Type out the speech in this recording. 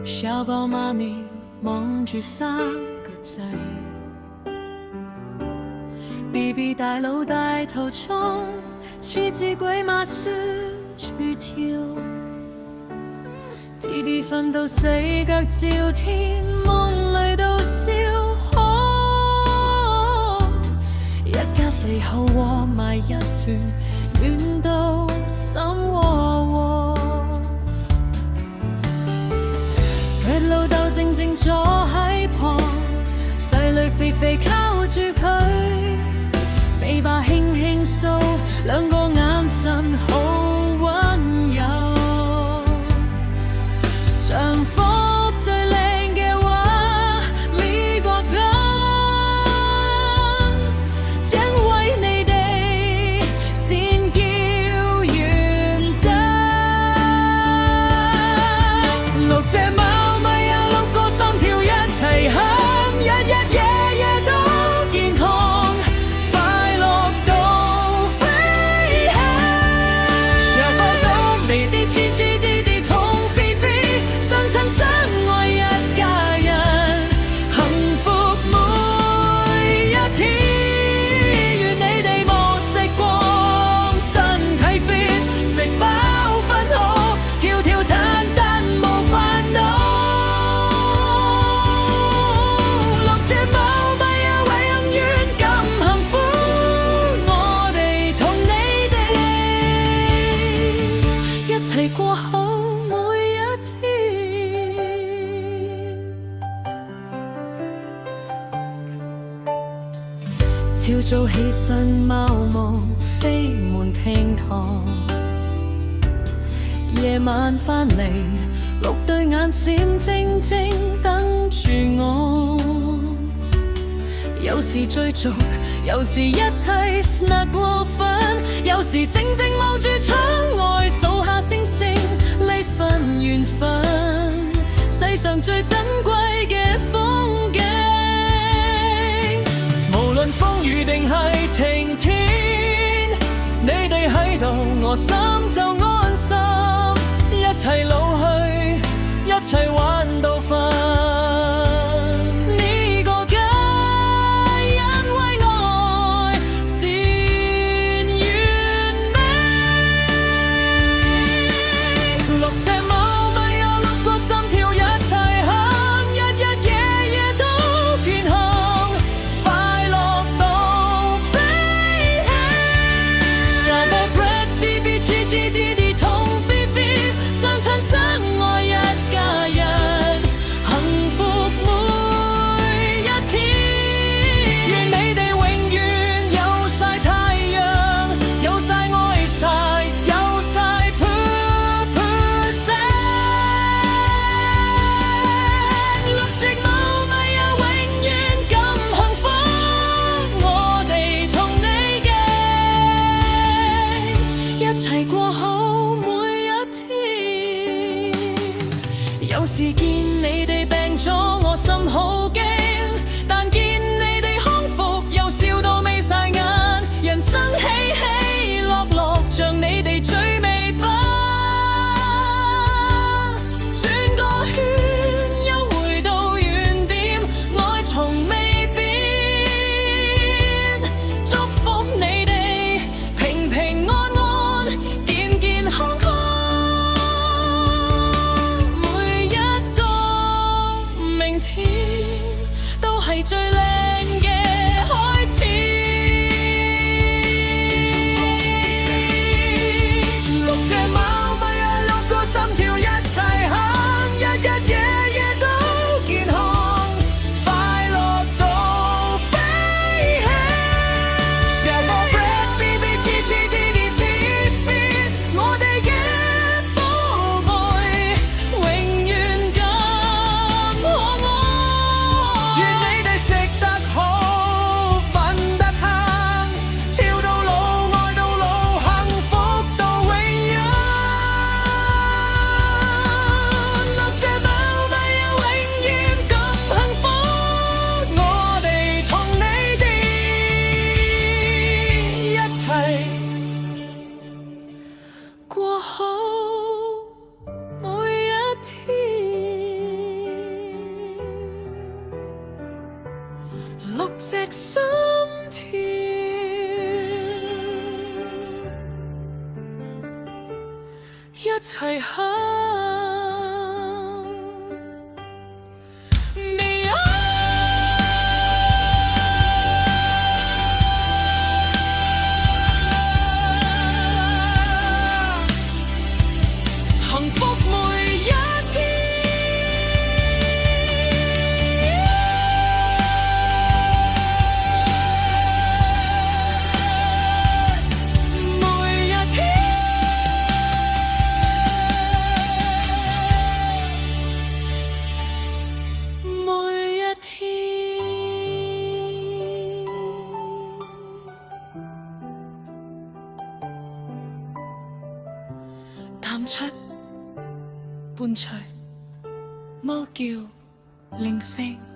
小寶媽咪忙住生個仔 ，BB 大佬大頭衝，獅子鬼馬四處跳，弟弟瞓到四腳朝天，夢裏都笑呵，一家四口窩埋一團，暖到心窩窩。佢老豆靜靜坐喺旁，細女肥肥靠住佢，尾巴輕輕掃，兩個眼神好溫柔。丈夫最靚嘅話，美國人將為你哋先叫完整。六隻貓咪有六個心跳一齊響，日日夜夜都健康，快樂到飛起。小寶寶你的親親弟弟同肥肥，相親相愛一家人，幸福每一天。願你哋冇食光，身體 fit， 食飽瞓好，跳跳彈彈無煩惱。六隻貓咪啊，永遠咁幸福，我哋同你哋一齊過好每一天。朝早起身，貓毛飛滿廳堂，夜晚返嚟，六對眼閃晶晶等住我。有時追逐，有時一齊 snack 過分，有時靜靜望住窗外數下星星，呢份緣分，世上最珍貴嘅風景。無論風雨定係晴天，你哋喺度，我心就安心。一齊老去，一齊玩到瞓。呢個家因為愛善完美。六隻貓咪有六個心跳一齊響，日日夜夜都健康，快樂到飛起。小寶 Brad BB 黐黐啲啲同肥肥，相親相愛一家人，幸福每一天。願你哋永遠有晒太陽，有晒愛晒，有晒噗噗聲。六隻貓咪啊，永遠咁幸福，我哋同你嘅一齊過好每一天。有時見你哋病咗，我心好驚，但見你哋康復又笑到眯晒眼，人生起起落落，像你哋最尾巴。轉個圈又回到原點，愛從未變。祝福你哋平平安安，健健康康，每一個明天。齊享。幸福每一天，每一天，每一天，淡出伴隨，貓叫鈴聲。